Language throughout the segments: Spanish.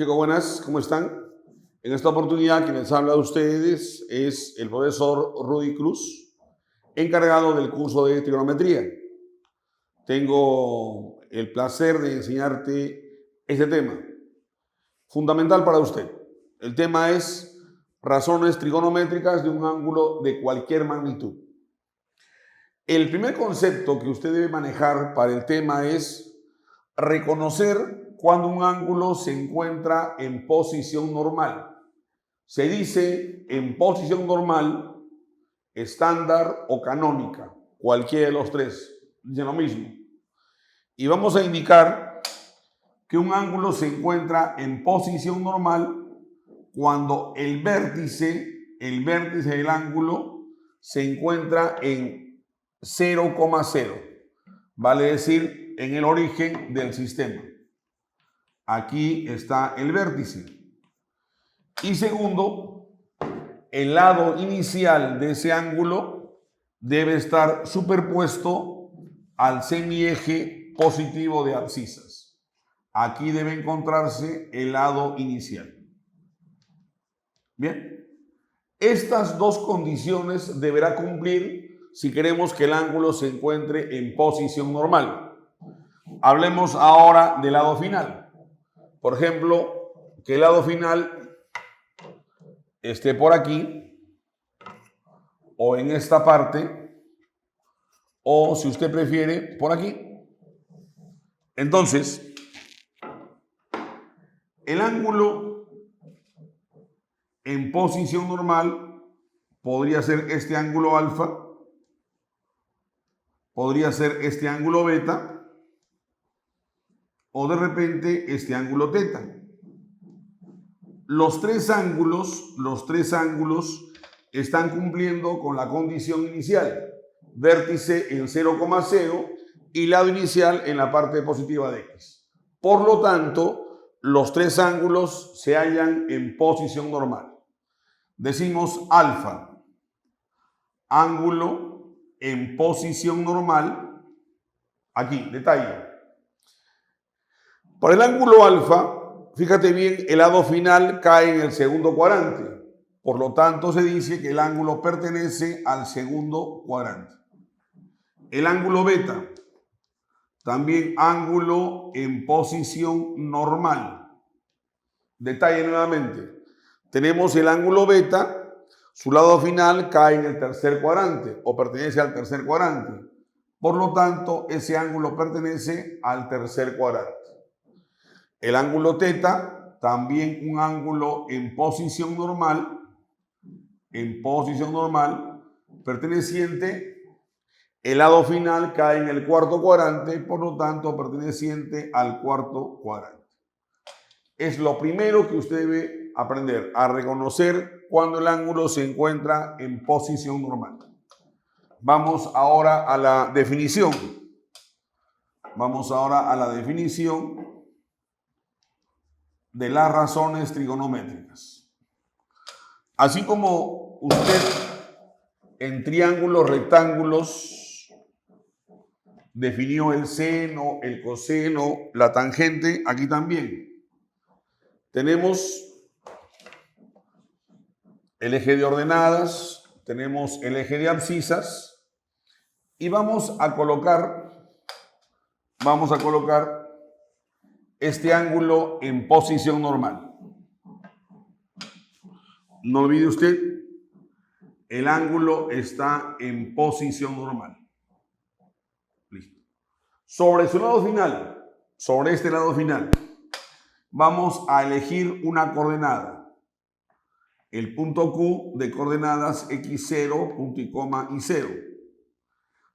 Chicos, buenas, ¿cómo están? En esta oportunidad, quien les habla a ustedes es el profesor Rudy Cruz, encargado del curso de trigonometría. Tengo el placer de enseñarte este tema, fundamental para usted. El tema es razones trigonométricas de un ángulo de cualquier magnitud. El primer concepto que usted debe manejar para el tema es reconocer cuando un ángulo se encuentra en posición normal. Se dice en posición normal, estándar o canónica, cualquiera de los tres, dice lo mismo. Y vamos a indicar que un ángulo se encuentra en posición normal cuando el vértice del ángulo se encuentra en 0,0, vale decir, en el origen del sistema. Aquí está el vértice. Y segundo, el lado inicial de ese ángulo debe estar superpuesto al semieje positivo de abscisas. Aquí debe encontrarse el lado inicial. Bien, estas dos condiciones deberá cumplir si queremos que el ángulo se encuentre en posición normal. Hablemos ahora del lado final. Por ejemplo, que el lado final esté por aquí, o en esta parte, o si usted prefiere, por aquí. Entonces, el ángulo en posición normal podría ser este ángulo alfa, podría ser este ángulo beta, o de repente este ángulo teta. Los tres ángulos están cumpliendo con la condición inicial. Vértice en 0,0 y lado inicial en la parte positiva de X. Por lo tanto, los tres ángulos se hallan en posición normal. Decimos alfa, ángulo en posición normal. Aquí, detalle. Para el ángulo alfa, fíjate bien, el lado final cae en el segundo cuadrante. Por lo tanto, se dice que el ángulo pertenece al segundo cuadrante. El ángulo beta, también ángulo en posición normal. Detalle nuevamente. Tenemos el ángulo beta, su lado final cae en el tercer cuadrante o pertenece al tercer cuadrante. Por lo tanto, ese ángulo pertenece al tercer cuadrante. El ángulo teta, también un ángulo en posición normal, perteneciente, el lado final cae en el cuarto cuadrante, por lo tanto perteneciente al cuarto cuadrante. Es lo primero que usted debe aprender, a reconocer cuando el ángulo se encuentra en posición normal. Vamos ahora a la definición. De las razones trigonométricas. Así como usted en triángulos rectángulos definió el seno, el coseno, la tangente, aquí también tenemos el eje de ordenadas, tenemos el eje de abscisas y vamos a colocar este ángulo en posición normal. No olvide usted, el ángulo está en posición normal. Listo. Sobre su lado final, sobre este lado final, vamos a elegir una coordenada. El punto Q de coordenadas x0, punto y coma y 0.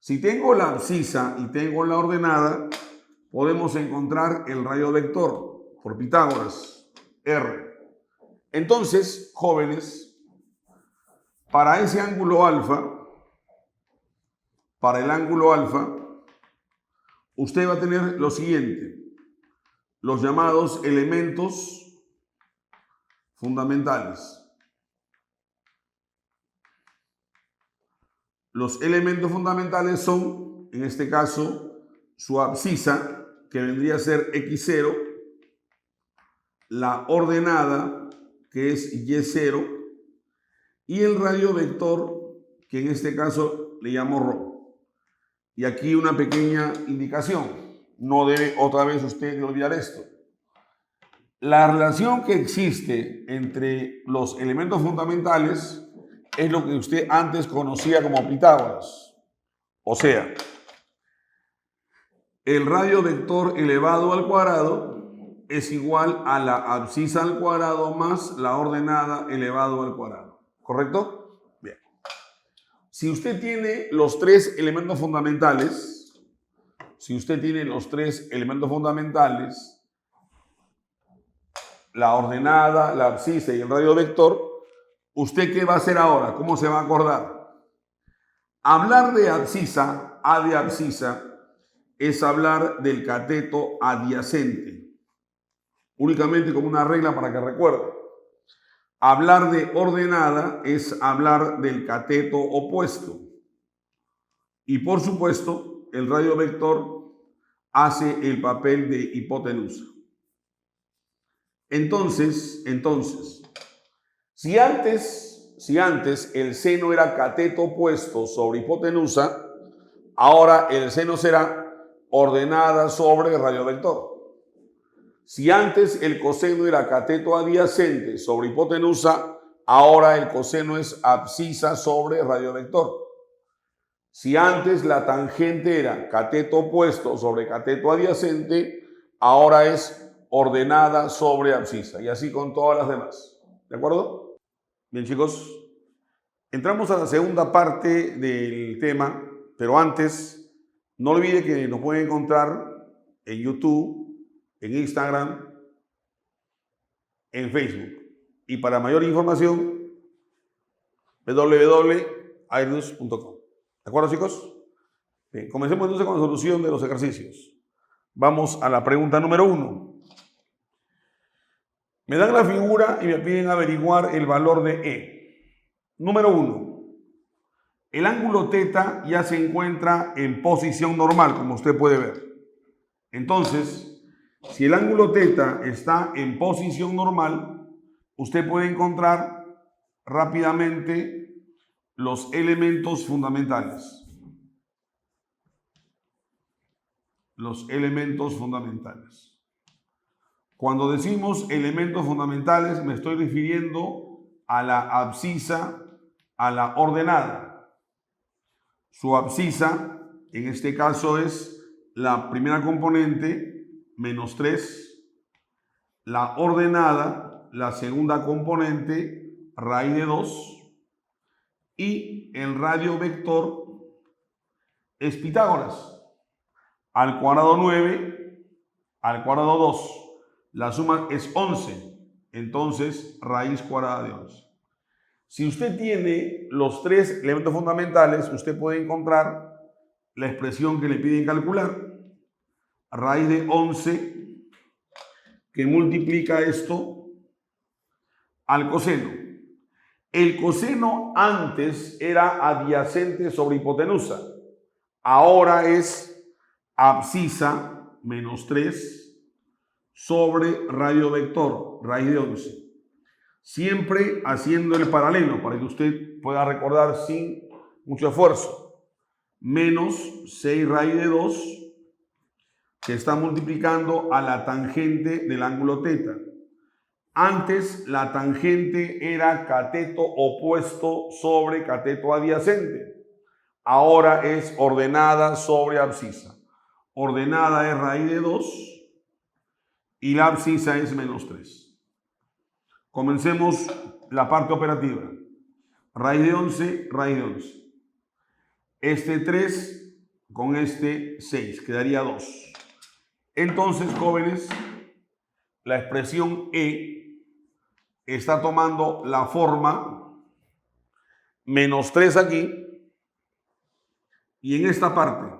Si tengo la abscisa y tengo la ordenada, podemos encontrar el rayo vector por Pitágoras, R. Entonces, jóvenes, para ese ángulo alfa, para el ángulo alfa, usted va a tener lo siguiente, los llamados elementos fundamentales. Los elementos fundamentales son, en este caso, su abscisa, que vendría a ser x0, la ordenada, que es Y0, y el radio vector, que en este caso le llamo ρ. Y aquí una pequeña indicación. No debe otra vez usted olvidar esto. La relación que existe entre los elementos fundamentales es lo que usted antes conocía como Pitágoras. O sea, el radio vector elevado al cuadrado es igual a la abscisa al cuadrado más la ordenada elevado al cuadrado. ¿Correcto? Bien. Si usted tiene los tres elementos fundamentales, la ordenada, la abscisa y el radio vector, ¿usted qué va a hacer ahora? ¿Cómo se va a acordar? Hablar de abscisa, A de abscisa, es hablar del cateto adyacente. Únicamente como una regla para que recuerde. Hablar de ordenada es hablar del cateto opuesto. Y por supuesto, el radio vector hace el papel de hipotenusa. Entonces, si antes el seno era cateto opuesto sobre hipotenusa, ahora el seno será ordenada sobre radio vector. Si antes el coseno era cateto adyacente sobre hipotenusa, ahora el coseno es abscisa sobre radio vector. Si antes la tangente era cateto opuesto sobre cateto adyacente, ahora es ordenada sobre abscisa. Y así con todas las demás. ¿De acuerdo? Bien, chicos. Entramos a la segunda parte del tema, pero antes, no olvide que nos pueden encontrar en YouTube, en Instagram, en Facebook. Y para mayor información, www.airus.com. ¿De acuerdo, chicos? Bien, comencemos entonces con la solución de los ejercicios. Vamos a la pregunta número 1. Me dan la figura y me piden averiguar el valor de E. Número 1. El ángulo θ ya se encuentra en posición normal, como usted puede ver. Entonces, si el ángulo θ está en posición normal, usted puede encontrar rápidamente los elementos fundamentales. Los elementos fundamentales. Cuando decimos elementos fundamentales, me estoy refiriendo a la abscisa, a la ordenada. Su abscisa, en este caso, es la primera componente, menos 3. La ordenada, la segunda componente, raíz de 2. Y el radio vector es Pitágoras. Al cuadrado 9, al cuadrado 2. La suma es 11. Entonces, raíz cuadrada de 11. Si usted tiene los tres elementos fundamentales, usted puede encontrar la expresión que le piden calcular. Raíz de 11 que multiplica esto al coseno. El coseno antes era adyacente sobre hipotenusa. Ahora es abscisa menos 3 sobre radio vector, raíz de 11. Siempre haciendo el paralelo para que usted pueda recordar sin mucho esfuerzo. Menos 6 raíz de 2 que está multiplicando a la tangente del ángulo θ. Antes la tangente era cateto opuesto sobre cateto adyacente. Ahora es ordenada sobre abscisa. Ordenada es raíz de 2 y la abscisa es menos 3. Comencemos la parte operativa. Raíz de 11, raíz de 11. Este 3 con este 6, quedaría 2. Entonces, jóvenes, la expresión E está tomando la forma menos 3 aquí y en esta parte.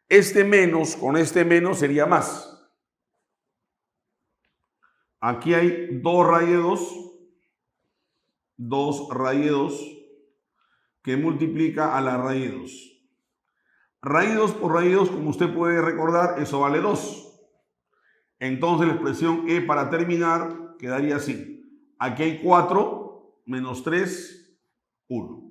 Este menos con este menos sería más. Aquí hay 2 raíz de 2, 2 raíz de 2, que multiplica a la raíz de 2. Raíz 2 por raíz 2, como usted puede recordar, eso vale 2. Entonces la expresión E para terminar quedaría así. Aquí hay 4 menos 3, 1.